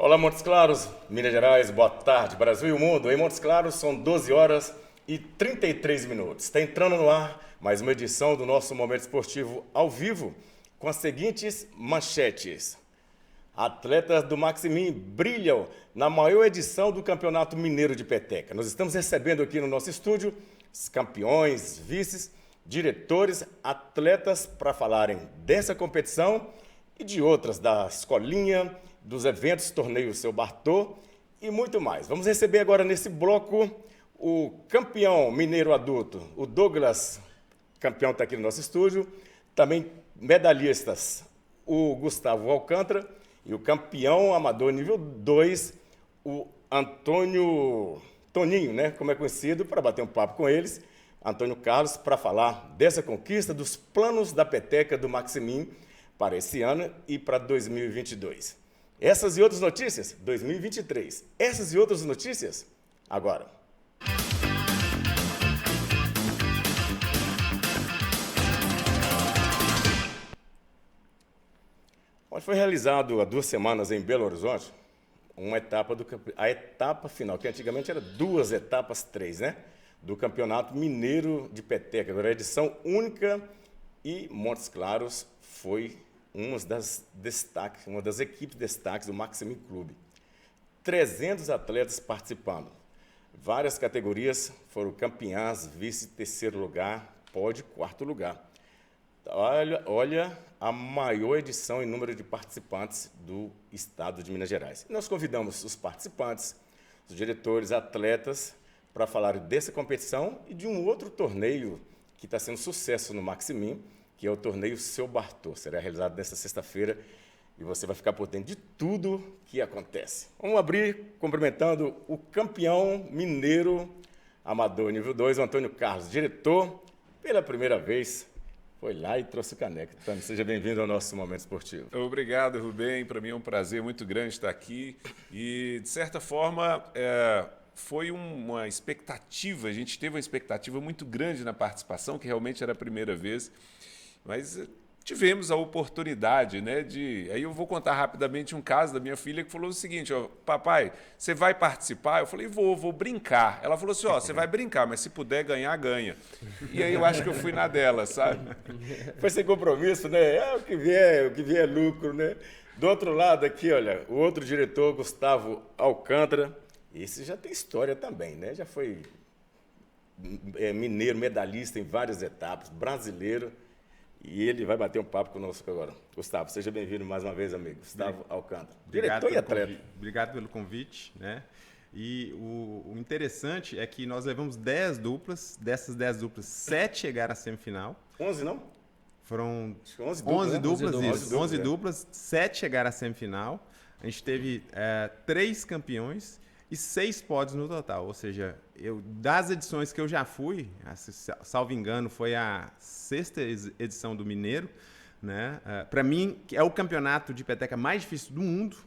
Olá, Montes Claros, Minas Gerais, boa tarde, Brasil e o mundo. Em Montes Claros são 12 horas e 33 minutos. Está entrando no ar mais uma edição do nosso Momento Esportivo ao vivo com as seguintes manchetes. Atletas do Maximin brilham na maior edição do Campeonato Mineiro de Peteca. Nós estamos recebendo aqui no nosso estúdio os campeões, vices, diretores, atletas para falarem dessa competição e de outras, da escolinha, dos eventos, torneio Seu Bartô e muito mais. Vamos receber agora nesse bloco o campeão mineiro adulto, o Douglas, campeão está aqui no nosso estúdio, também medalhistas, o Gustavo Alcântara e o campeão amador nível 2, o Toninho, né, como é conhecido, para bater um papo com eles, Antônio Carlos, para falar dessa conquista, dos planos da peteca do Maximin para esse ano e para 2022. Essas e outras notícias, 2023. Essas e outras notícias, agora. Onde foi realizado há 2 semanas em Belo Horizonte a etapa final, que antigamente era 2 etapas, 3, né? Do Campeonato Mineiro de Peteca. Agora, a edição única e Montes Claros foi uma das equipes destaques do Maximin Clube. 300 atletas participando. Várias categorias foram campeãs, vice, terceiro lugar, pódio, quarto lugar. Olha a maior edição em número de participantes do estado de Minas Gerais. E nós convidamos os participantes, os diretores, atletas, para falar dessa competição e de um outro torneio que está sendo sucesso no Maximin, que é o torneio Seu Bartô. Será realizado nesta sexta-feira e você vai ficar por dentro de tudo que acontece. Vamos abrir cumprimentando o campeão mineiro amador nível 2, o Antônio Carlos, diretor, pela primeira vez, foi lá e trouxe o caneco. Então, seja bem-vindo ao nosso Momento Esportivo. Obrigado, Rubem. Para mim é um prazer muito grande estar aqui e, de certa forma, foi uma expectativa, a gente teve uma expectativa muito grande na participação, que realmente era a primeira vez. Mas tivemos a oportunidade, né, Aí eu vou contar rapidamente um caso da minha filha que falou o seguinte, ó, papai, você vai participar? Eu falei, vou brincar. Ela falou assim, ó, você vai brincar, mas se puder ganhar, ganha. E aí eu acho que eu fui na dela, sabe? Foi sem compromisso, né? O que vier é lucro, né? Do outro lado aqui, olha, o outro diretor, Gustavo Alcântara, esse já tem história também, né? Já foi mineiro, medalhista em várias etapas, brasileiro. E ele vai bater um papo conosco agora. Gustavo, seja bem-vindo mais uma vez, amigo. Gustavo Alcântara, diretor e atleta. Obrigado pelo convite, né? E o interessante é que nós levamos 10 duplas, dessas 10 duplas, 7 chegaram à semifinal. 11, não? Foram 11 duplas, né? isso. 11 duplas, 7 chegaram à semifinal. A gente teve 3 campeões e 6 pódios no total, ou seja, das edições que eu já fui, salvo engano, foi a 6ª edição do Mineiro, né? Para mim, é o campeonato de peteca mais difícil do mundo,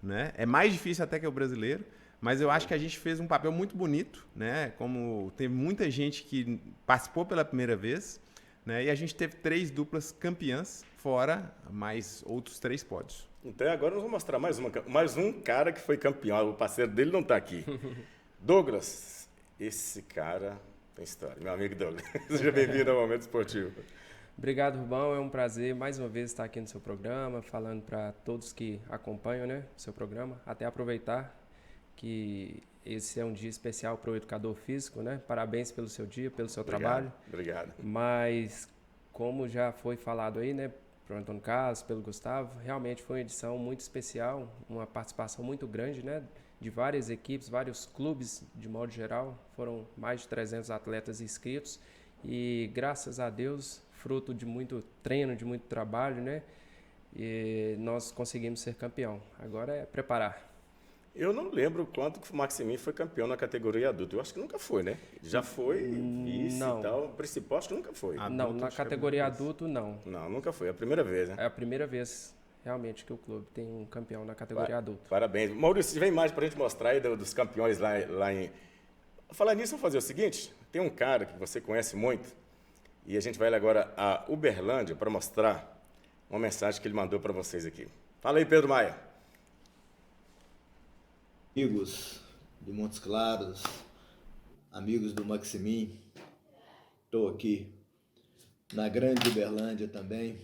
né? É mais difícil até que o brasileiro, mas eu acho que a gente fez um papel muito bonito, né? Como teve muita gente que participou pela primeira vez, né? E a gente teve 3 duplas campeãs, fora mais outros 3 pódios. Então agora nós vamos mostrar mais um cara que foi campeão. O parceiro dele não está aqui. Douglas, esse cara tem história. Meu amigo Douglas, seja bem-vindo ao Momento Esportivo. Obrigado, Rubão. É um prazer mais uma vez estar aqui no seu programa, falando para todos que acompanham, né, o seu programa. Até aproveitar que esse é um dia especial para o educador físico, né? Parabéns pelo seu dia, pelo seu trabalho. Obrigado. Mas, como já foi falado aí, né, para o Antônio Carlos, pelo Gustavo, realmente foi uma edição muito especial, uma participação muito grande, né, de várias equipes, vários clubes, de modo geral. Foram mais de 300 atletas inscritos e, graças a Deus, fruto de muito treino, de muito trabalho, né, e nós conseguimos ser campeão. Agora é preparar. Eu não lembro quanto que o Maximin foi campeão na categoria adulto. Eu acho que nunca foi, né? Já foi vice Não. e tal. O principal acho que nunca foi. Não, na categoria adulto, não. Não, nunca foi. É a primeira vez, né? É a primeira vez, realmente, que o clube tem um campeão na categoria adulto. Parabéns. Maurício, se vem mais para a gente mostrar aí dos campeões lá em... Falar nisso, vamos fazer o seguinte. Tem um cara que você conhece muito e a gente vai agora a Uberlândia para mostrar uma mensagem que ele mandou para vocês aqui. Fala aí, Pedro Maia. Amigos de Montes Claros, amigos do Maximin, estou aqui na Grande Uberlândia também,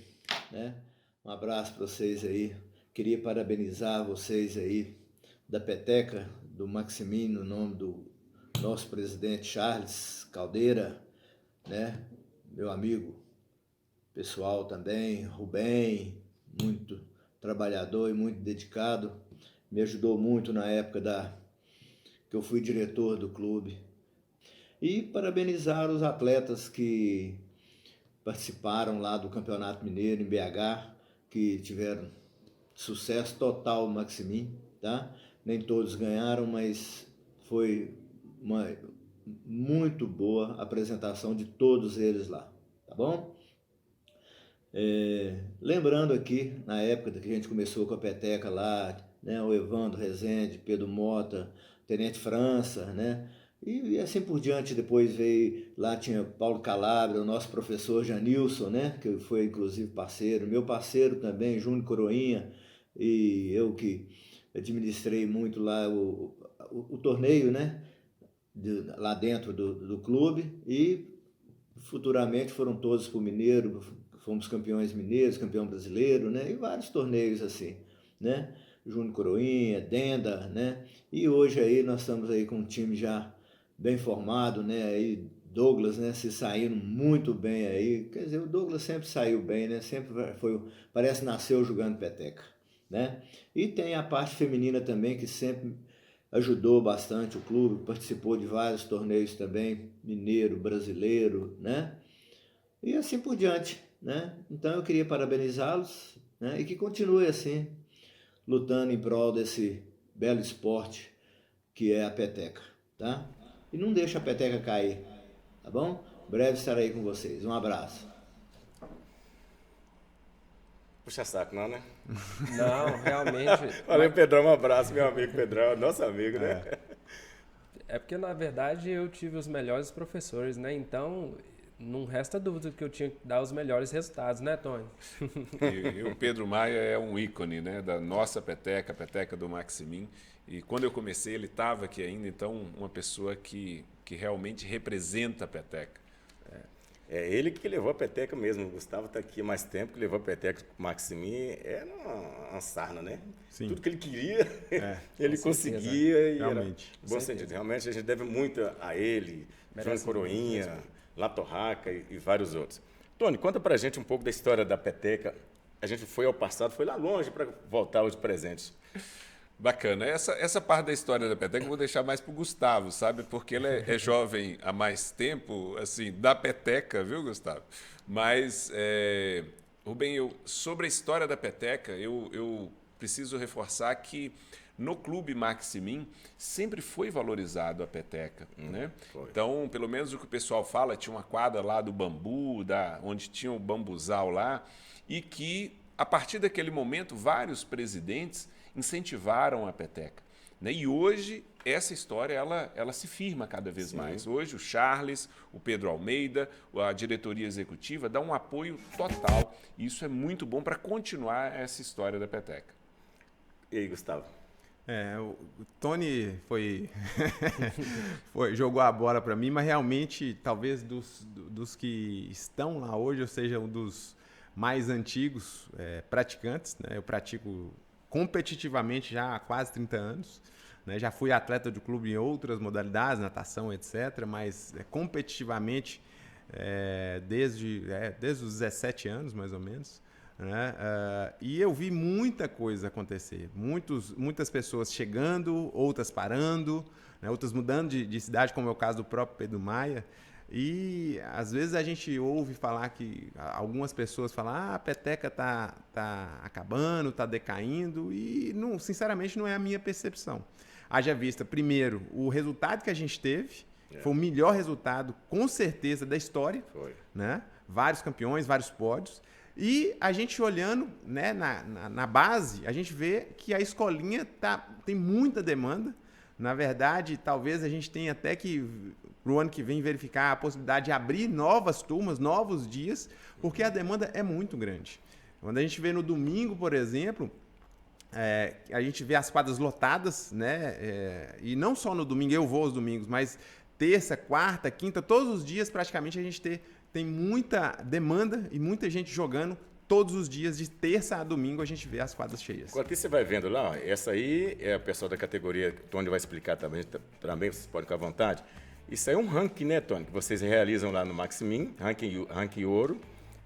né? Um abraço para vocês aí. Queria parabenizar vocês aí da peteca do Maximin, no nome do nosso presidente Charles Caldeira, né? Meu amigo pessoal também, Rubem, muito trabalhador e muito dedicado, me ajudou muito na época que eu fui diretor do clube. E parabenizar os atletas que participaram lá do Campeonato Mineiro em BH, que tiveram sucesso total no Maximin, tá? Nem todos ganharam, mas foi uma muito boa apresentação de todos eles lá, tá bom? Lembrando aqui, na época que a gente começou com a peteca lá, né, o Evandro Rezende, Pedro Mota, Tenente França, né, e assim por diante. Depois veio, lá tinha Paulo Calabria, o nosso professor Janilson, né, que foi inclusive parceiro, meu parceiro também, Júnior Coroinha, e eu que administrei muito lá o torneio, né, lá dentro do clube, e futuramente foram todos para o Mineiro, fomos campeões mineiros, campeão brasileiro, né? E vários torneios assim, né? Júnior Coroinha, Denda, né? E hoje aí nós estamos aí com um time já bem formado, né? Aí Douglas, né? Se saindo muito bem aí. Quer dizer, o Douglas sempre saiu bem, né? Sempre foi, parece nasceu jogando peteca, né? E tem a parte feminina também, que sempre ajudou bastante o clube, participou de vários torneios também, mineiro, brasileiro, né? E assim por diante, né? Então eu queria parabenizá-los, né? E que continue assim, lutando em prol desse belo esporte que é a peteca, tá? E não deixa a peteca cair, tá bom? Breve estarei com vocês. Um abraço. Puxa saco, não, né? Não, realmente. Valeu, Pedrão, um abraço, meu amigo Pedrão, nosso amigo, né? É porque, na verdade, eu tive os melhores professores, né? Então, não resta dúvida que eu tinha que dar os melhores resultados, né, Tony? E o Pedro Maia é um ícone, né, da nossa peteca, a peteca do Maximin. E quando eu comecei, ele estava aqui ainda, então uma pessoa que realmente representa a peteca. É ele que levou a peteca mesmo. O Gustavo está aqui há mais tempo, que levou a peteca com o Maximin. Era uma sarna, né? Sim. Tudo que ele queria, ele Com conseguia. certeza. E Realmente. era bom sentido. Realmente a gente deve muito a ele, João Coroinha, La Torraca e vários outros. Tony, conta pra gente um pouco da história da peteca. A gente foi ao passado, foi lá longe para voltar aos presentes. Bacana. Essa parte da história da peteca eu vou deixar mais para o Gustavo, sabe? Porque ele é jovem há mais tempo, assim, da peteca, viu, Gustavo? Mas, Rubem, sobre a história da peteca, eu preciso reforçar que no Clube Maximin sempre foi valorizado a peteca, né? Então, pelo menos o que o pessoal fala, tinha uma quadra lá do bambu, onde tinha o bambuzal lá, e que, a partir daquele momento, vários presidentes incentivaram a peteca, né? E hoje essa história ela se firma cada vez mais. Hoje o Charles, o Pedro Almeida, a diretoria executiva dá um apoio total. E isso é muito bom para continuar essa história da peteca. E aí, Gustavo? O Tony jogou a bola para mim, mas realmente, talvez dos que estão lá hoje, eu seja um dos mais antigos praticantes, né? Eu pratico competitivamente já há quase 30 anos. Né? Já fui atleta do clube em outras modalidades, natação, etc., mas competitivamente desde os 17 anos, mais ou menos. Né? E eu vi muita coisa acontecer. Muitas pessoas chegando, outras parando, né? Outras mudando de cidade, como é o caso do próprio Pedro Maia. E às vezes a gente ouve falar que algumas pessoas falam a peteca tá acabando, tá decaindo, e não, sinceramente não é a minha percepção. Haja vista, primeiro, o resultado que a gente teve foi o melhor resultado, com certeza, da história. Foi. Né? Vários campeões, vários pódios. E a gente olhando, né, na base, a gente vê que a escolinha tem muita demanda. Na verdade, talvez a gente tenha até que, para o ano que vem, verificar a possibilidade de abrir novas turmas, novos dias, porque a demanda é muito grande. Quando a gente vê no domingo, por exemplo, a gente vê as quadras lotadas, né? E não só no domingo, eu vou aos domingos, mas terça, quarta, quinta, todos os dias praticamente a gente tem muita demanda e muita gente jogando. Todos os dias, de terça a domingo, a gente vê as quadras cheias. Enquanto você vai vendo lá, ó, essa aí é a pessoa da categoria, Tony vai explicar também, vocês podem ficar à vontade. Isso aí é um ranking, né, Tony, que vocês realizam lá no Maximin, ranking ouro.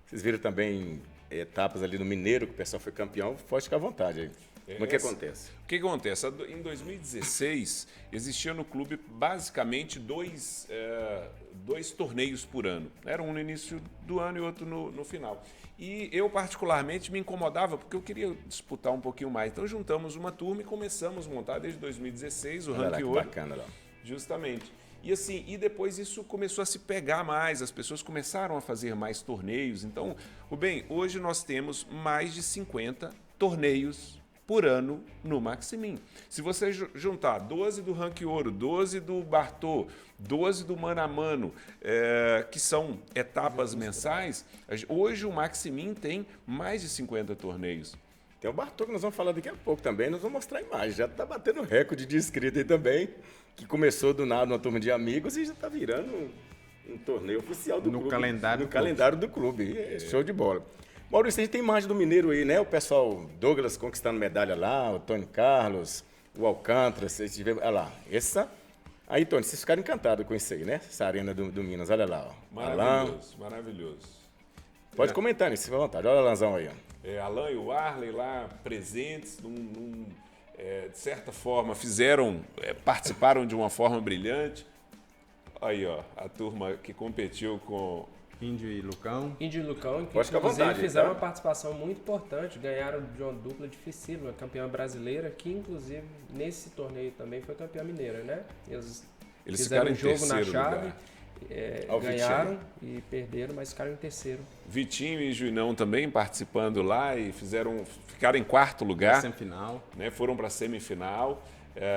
Vocês viram também etapas ali no Mineiro, que o pessoal foi campeão, pode ficar à vontade aí. Como é que acontece? O que acontece? Em 2016, existia no clube basicamente dois torneios por ano. Era um no início do ano e outro no final. E eu, particularmente, me incomodava porque eu queria disputar um pouquinho mais. Então, juntamos uma turma e começamos a montar desde 2016 o Ranking Ouro. Bacana lá. Justamente. E assim, e depois isso começou a se pegar mais, as pessoas começaram a fazer mais torneios. Então, Rubem, hoje nós temos mais de 50 torneios por ano no Maximin. Se você juntar 12 do Ranking Ouro, 12 do Bartô, 12 do Mano a Mano, que são etapas mensais, hoje o Maximin tem mais de 50 torneios. Tem o Bartô que nós vamos falar daqui a pouco também, nós vamos mostrar a imagem. Já está batendo recorde de inscrito aí também, que começou do nada uma turma de amigos e já está virando um torneio oficial do clube. No calendário do clube. Show de bola. Maurício, a gente tem imagem do Mineiro aí, né? O pessoal Douglas conquistando medalha lá, o Tony Carlos, o Alcântara, vocês tiveram. Olha lá, essa. Aí, Tony, vocês ficaram encantados com isso aí, né? Essa arena do Minas, olha lá. Ó. Maravilhoso, maravilhoso. Pode comentar nisso, fica à vontade. Olha o Alanzão aí, ó. Alan e o Arley lá presentes, de certa forma, participaram de uma forma brilhante. Aí, ó, a turma que competiu com Índio e Lucão. Índio e Lucão, que Pode ficar à inclusive vontade, fizeram tá? uma participação muito importante, ganharam de uma dupla dificílima, campeã brasileira, que inclusive nesse torneio também foi campeã mineira, né? Eles fizeram ficaram um em jogo na terceiro chave, lugar. ganharam e perderam, mas ficaram em terceiro. Vitinho e Juinão também participando lá e ficaram em quarto lugar. Semifinal. Né, foram para a semifinal.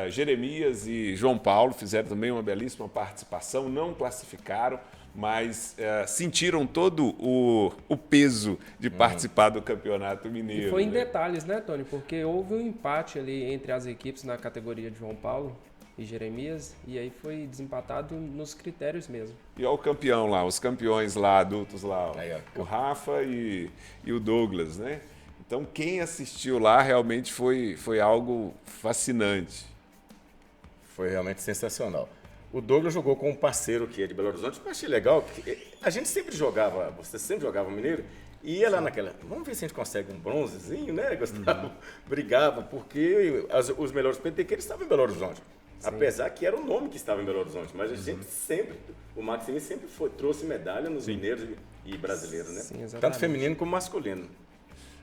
Jeremias e João Paulo fizeram também uma belíssima participação, não classificaram, mas sentiram todo o peso de participar do Campeonato Mineiro. E foi em né? detalhes, né, Tony? Porque houve um empate ali entre as equipes na categoria de João Paulo e Jeremias, e aí foi desempatado nos critérios mesmo. E olha o campeão lá, os campeões lá, adultos lá, ó, Aí, ó. o Rafa e o Douglas, né? Então, quem assistiu lá realmente foi algo fascinante. Foi realmente sensacional. O Douglas jogou com um parceiro que é de Belo Horizonte, que eu achei legal, porque a gente sempre jogava, você sempre jogava Mineiro, e ia lá naquela, vamos ver se a gente consegue um bronzezinho, né, Gustavo? Brigava, porque os melhores petequeiros estavam em Belo Horizonte. Sim. Apesar que era o nome que estava em Belo Horizonte, mas a gente sempre, o Maximin sempre trouxe medalha nos mineiros e brasileiros, né? Sim, exatamente. Tanto feminino como masculino.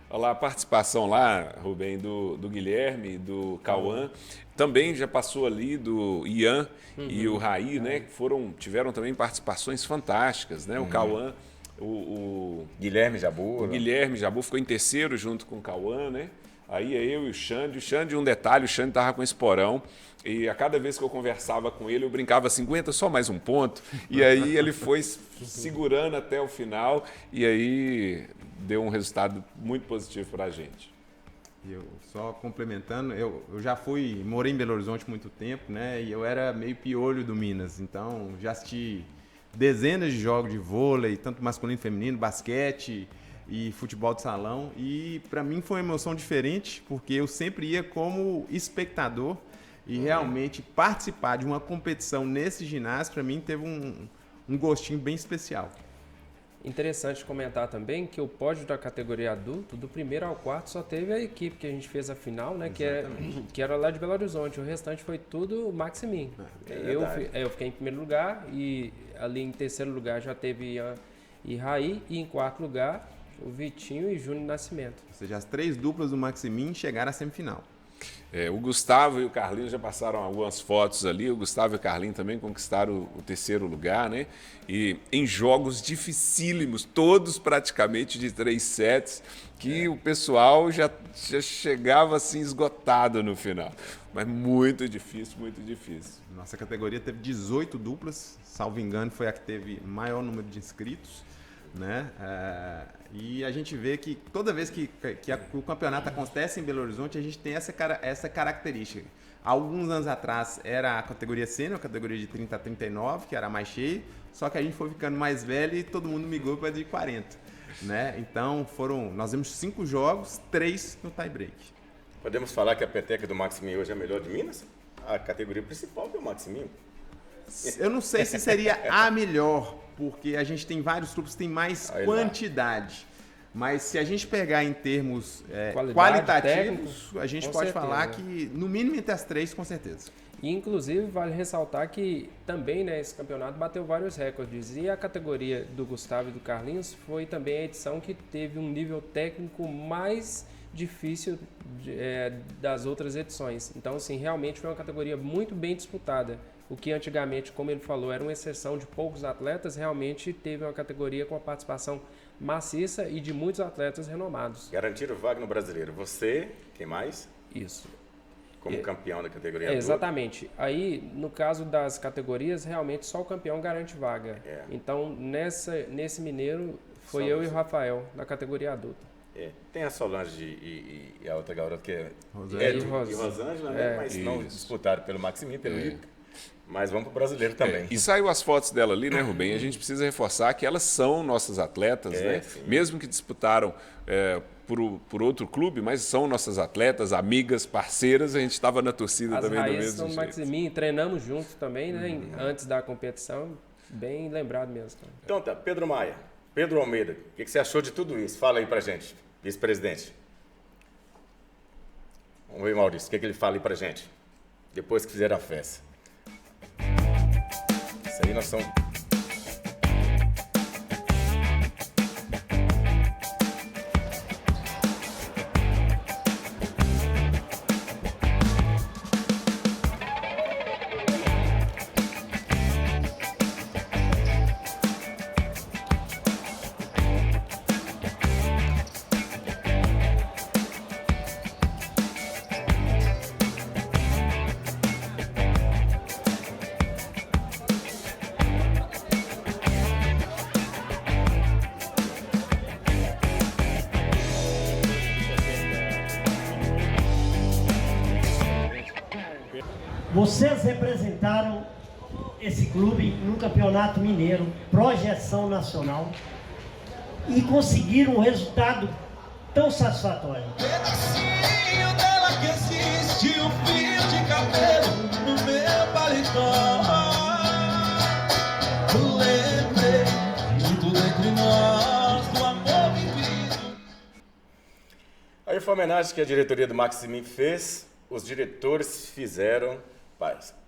Olha lá a participação lá, Rubem, do Guilherme, do Cauã. Também já passou ali do Ian e o Raí, né? Que tiveram também participações fantásticas, né? O Cauã, o Guilherme Jabu. Guilherme Jabu ficou em terceiro junto com o Cauã, né? Aí eu e o Xande. O Xande, um detalhe, o Xande estava com esporão. E a cada vez que eu conversava com ele, eu brincava assim, aguenta só mais um ponto. E aí ele foi segurando até o final e aí deu um resultado muito positivo para a gente. Eu só complementando, eu já morei em Belo Horizonte muito tempo, né? E eu era meio piolho do Minas, então já assisti dezenas de jogos de vôlei, tanto masculino e feminino, basquete e futebol de salão. E para mim foi uma emoção diferente, porque eu sempre ia como espectador e realmente participar de uma competição nesse ginásio, para mim, teve um gostinho bem especial. Interessante comentar também que o pódio da categoria adulto, do primeiro ao quarto, só teve a equipe que a gente fez a final, né? Que era lá de Belo Horizonte. O restante foi tudo Maximin. Eu fiquei em primeiro lugar e ali em terceiro lugar já teve Ian e Raí. E em quarto lugar, o Vitinho e Júnior Nascimento. Ou seja, as três duplas do Maximin chegaram à semifinal. O Gustavo e o Carlinhos já passaram algumas fotos ali. O Gustavo e o Carlinhos também conquistaram o terceiro lugar, né? E em jogos dificílimos, todos praticamente de 3 sets, que o pessoal já chegava assim esgotado no final. Mas muito difícil, muito difícil. Nossa categoria teve 18 duplas, salvo engano, foi a que teve maior número de inscritos. né? E a gente vê que toda vez que o campeonato acontece em Belo Horizonte, a gente tem essa característica. Alguns anos atrás era a categoria sênior, a categoria de 30 a 39, que era mais cheia, só que a gente foi ficando mais velho e todo mundo migrou para de 40. Né? Então nós vimos 5 jogos, 3 no tie-break. Podemos falar que a peteca do Maximinho hoje é a melhor de Minas? A categoria principal é o Maximinho. Eu não sei se seria a melhor, porque a gente tem vários clubes que tem mais quantidade. Mas se a gente pegar em termos qualitativos, a gente pode falar que no mínimo entre as 3, com certeza. E, inclusive, vale ressaltar que também, né, esse campeonato bateu vários recordes. E a categoria do Gustavo e do Carlinhos foi também a edição que teve um nível técnico mais difícil das outras edições. Então, assim, realmente foi uma categoria muito bem disputada. O que antigamente, como ele falou, era uma exceção de poucos atletas, realmente teve uma categoria com a participação maciça e de muitos atletas renomados. Garantiram vaga no Brasileiro. Você, quem mais? Isso. Como campeão da categoria adulta. Exatamente. Aí, no caso das categorias, realmente só o campeão garante vaga. Então, nesse mineiro, foi eu e o Rafael, na categoria adulta. Tem a Solange e a outra garota que é Rosângela, né? Mas não disputaram pelo Maximinho, pelo Ica. Mas vamos para o brasileiro também. E saiu as fotos dela ali, né, Rubem? A gente precisa reforçar que elas são nossas atletas, né? Sim. Mesmo que disputaram por outro clube, mas são nossas atletas, amigas, parceiras. A gente estava na torcida também do mesmo jeito. As raízes são Maximinho, treinamos juntos também, né? Antes da competição. Bem lembrado mesmo. Cara. Então tá, Pedro Maia, Pedro Almeida, o que você achou de tudo isso? Fala aí pra gente, vice-presidente. Vamos ver, Maurício, o que ele fala aí pra gente? Depois que fizeram a festa. Isso aí nós somos... Vocês representaram esse clube no Campeonato Mineiro, projeção nacional, e conseguiram um resultado tão satisfatório. Pedacinho dela que existe, um fio de cabelo no meu paletó. Lembrei de tudo entre nós, do amor vivido. Aí foi a homenagem que a diretoria do Maximinho fez, os diretores fizeram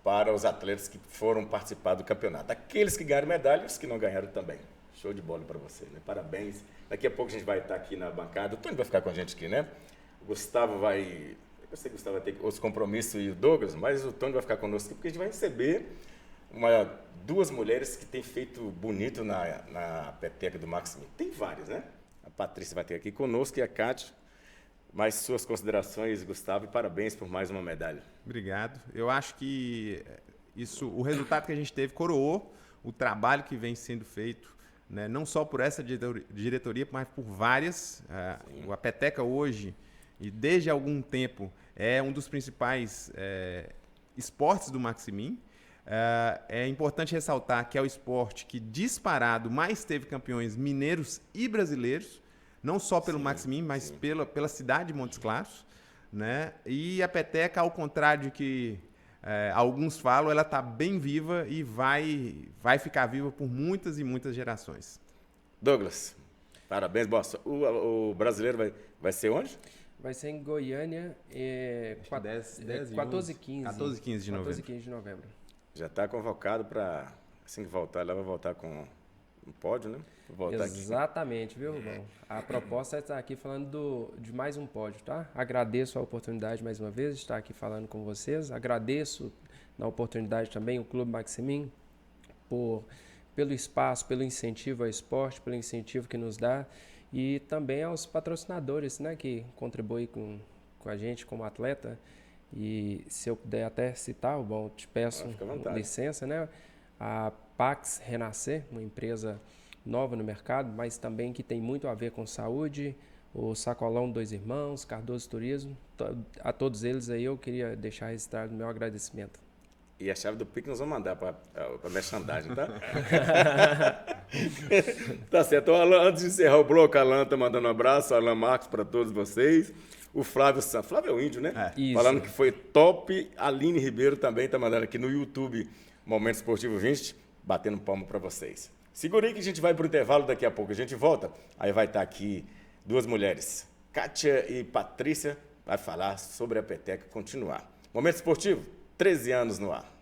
para os atletas que foram participar do campeonato. Aqueles que ganharam medalha e os que não ganharam também. Show de bola para você, né? Parabéns. Daqui a pouco a gente vai estar aqui na bancada. O Tony vai ficar com a gente aqui, né? O Gustavo vai... Eu sei que o Gustavo vai ter os compromissos e o Douglas, mas o Tony vai ficar conosco aqui porque a gente vai receber duas mulheres que têm feito bonito na peteca do Maximinho. Tem várias, né? A Patrícia vai ter aqui conosco e a Cátia. Mais suas considerações, Gustavo, e parabéns por mais uma medalha. Obrigado. Eu acho que o resultado que a gente teve coroou o trabalho que vem sendo feito, né, não só por essa diretoria, mas por várias. A peteca hoje, e desde algum tempo, é um dos principais esportes do Maximinho. É importante ressaltar que é o esporte que disparado mais teve campeões mineiros e brasileiros, não só pelo Maximinho, mas pela cidade de Montes Claros, né? E a peteca, ao contrário de que alguns falam, ela está bem viva e vai ficar viva por muitas e muitas gerações. Douglas, parabéns. Boa. O brasileiro vai ser onde? Vai ser em Goiânia, 14 e 15. 14 e 15 de novembro. 14 e 15 de novembro. Já está convocado para, assim que voltar, ela vai voltar com um pódio, né? Exatamente, aqui. Viu, Rubão? A proposta é estar aqui falando de mais um pódio, tá? Agradeço a oportunidade mais uma vez de estar aqui falando com vocês. Agradeço na oportunidade também o Clube Maximinho pelo espaço, pelo incentivo ao esporte, pelo incentivo que nos dá e também aos patrocinadores, né, que contribuem com a gente como atleta. E se eu puder até citar, Rubão, te peço licença, né? A Pax Renascer, uma empresa nova no mercado, mas também que tem muito a ver com saúde, o Sacolão Dois Irmãos, Cardoso Turismo, a todos eles aí eu queria deixar registrado o meu agradecimento. E a chave do Pix nós vamos mandar para a merchandising, tá? Tá certo. Então, Alan, antes de encerrar o bloco, a Alan tá mandando um abraço, Alan Marcos, para todos vocês. O Flávio Santos, Flávio é o índio, né? Isso. Falando que foi top. A Aline Ribeiro também tá mandando aqui no YouTube, Momento Esportivo 20, batendo palma para vocês. Segura aí que a gente vai pro intervalo, daqui a pouco a gente volta. Aí vai estar aqui duas mulheres, Kátia e Patrícia, vai falar sobre a peteca continuar. Momento Esportivo, 13 anos no ar.